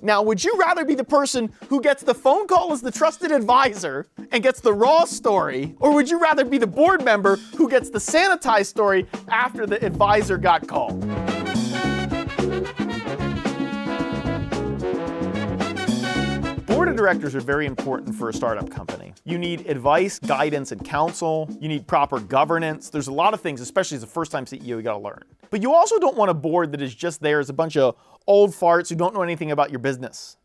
Now, would you rather be the person who gets the phone call as the trusted advisor and gets the raw story, or would you rather be the board member who gets the sanitized story after the advisor got called? Board of directors are very important for a startup company. You need advice, guidance, and counsel. You need proper governance. There's a lot of things, especially as a first-time CEO, you gotta learn. But you also don't want a board that is just there as a bunch of old farts who don't know anything about your business.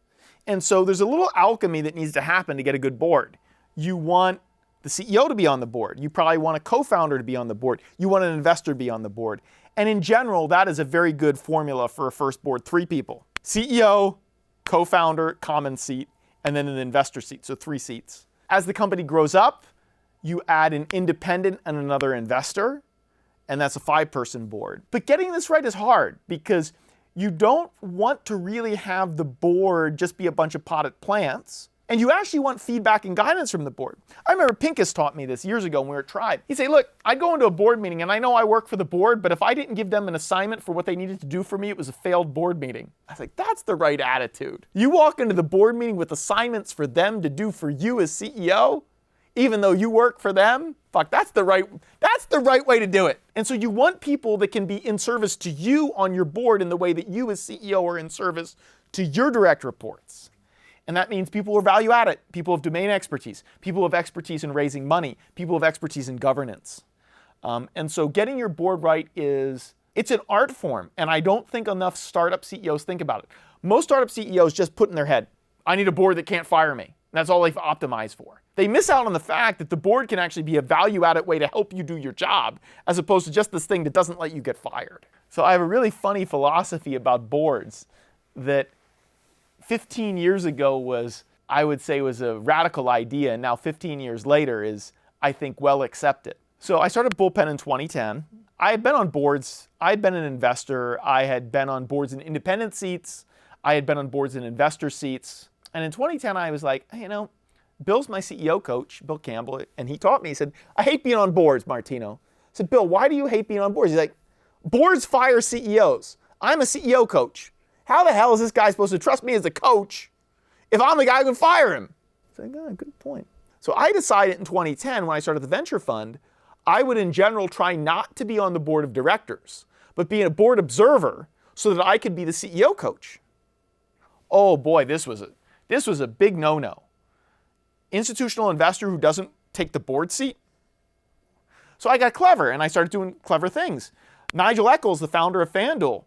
And so there's a little alchemy that needs to happen to get a good board. You want the CEO to be on the board. You probably want a co-founder to be on the board. You want an investor to be on the board. And in general, that is a very good formula for a first board. 3 people: CEO, co-founder, common seat, and then an investor seat, so 3 seats. As the company grows up, you add an independent and another investor, and that's a 5-person board. But getting this right is hard because you don't want to really have the board just be a bunch of potted plants, and you actually want feedback and guidance from the board. I remember Pincus taught me this years ago when we were at Tribe. He'd say, look, I'd go into a board meeting, and I know I work for the board, but if I didn't give them an assignment for what they needed to do for me, it was a failed board meeting. I was like, that's the right attitude. You walk into the board meeting with assignments for them to do for you as CEO, even though you work for them, fuck, that's the right way to do it. And so you want people that can be in service to you on your board in the way that you as CEO are in service to your direct reports. And that means people who are value added, people of domain expertise, people who have expertise in raising money, people who have expertise in governance. And so getting your board right it's an art form, and I don't think enough startup CEOs think about it. Most startup CEOs just put in their head, I need a board that can't fire me. That's all they've optimized for. They miss out on the fact that the board can actually be a value-added way to help you do your job, as opposed to just this thing that doesn't let you get fired. So I have a really funny philosophy about boards that 15 years ago was a radical idea, and now 15 years later is, I think, well accepted. So I started Bullpen in 2010. I had been on boards. I had been an investor. I had been on boards in independent seats. I had been on boards in investor seats. And in 2010, I was like, hey, Bill's my CEO coach, Bill Campbell, and he taught me, he said, I hate being on boards, Martino. I said, Bill, why do you hate being on boards? He's like, boards fire CEOs. I'm a CEO coach. How the hell is this guy supposed to trust me as a coach if I'm the guy who can fire him? I was like, oh, good point. So I decided in 2010, when I started the venture fund, I would in general try not to be on the board of directors, but be a board observer so that I could be the CEO coach. Oh boy, this was a big no-no. Institutional investor who doesn't take the board seat. So I got clever and I started doing clever things. Nigel Eccles, the founder of FanDuel,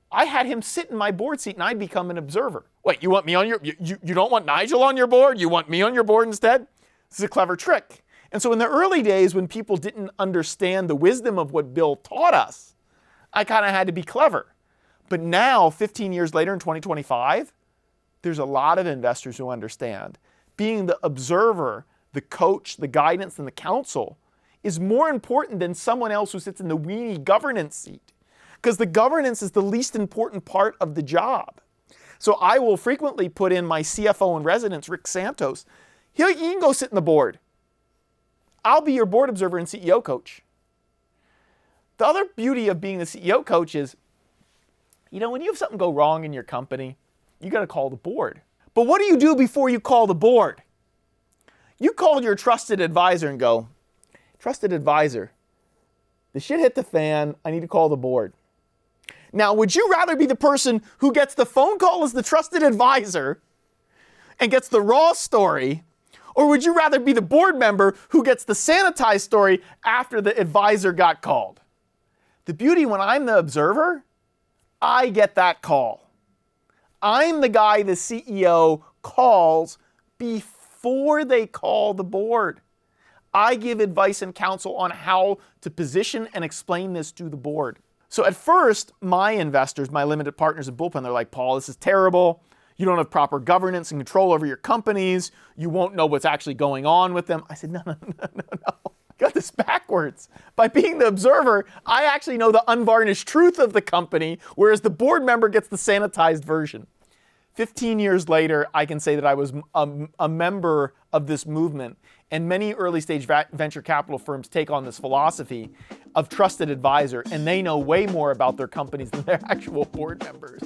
I had him sit in my board seat and I'd become an observer. Wait, you want me on you don't want Nigel on your board? You want me on your board instead? This is a clever trick. And so in the early days when people didn't understand the wisdom of what Bill taught us, I kind of had to be clever. But now, 15 years later in 2025, there's a lot of investors who understand being the observer, the coach, the guidance, and the counsel is more important than someone else who sits in the weenie governance seat. Because the governance is the least important part of the job. So I will frequently put in my CFO in residence, Rick Santos. He can go sit in the board. I'll be your board observer and CEO coach. The other beauty of being the CEO coach is, when you have something go wrong in your company, you got to call the board. But what do you do before you call the board? You call your trusted advisor and go, trusted advisor, the shit hit the fan, I need to call the board. Now, would you rather be the person who gets the phone call as the trusted advisor and gets the raw story, or would you rather be the board member who gets the sanitized story after the advisor got called? The beauty when I'm the observer, I get that call. I'm the guy the CEO calls before they call the board. I give advice and counsel on how to position and explain this to the board. So at first, my investors, my limited partners at Bullpen, they're like, Paul, this is terrible. You don't have proper governance and control over your companies. You won't know what's actually going on with them. I said, no. Got this backwards. By being the observer, I actually know the unvarnished truth of the company, whereas the board member gets the sanitized version. 15 years later, I can say that I was a member of this movement, and many early stage venture capital firms take on this philosophy of trusted advisor, and they know way more about their companies than their actual board members.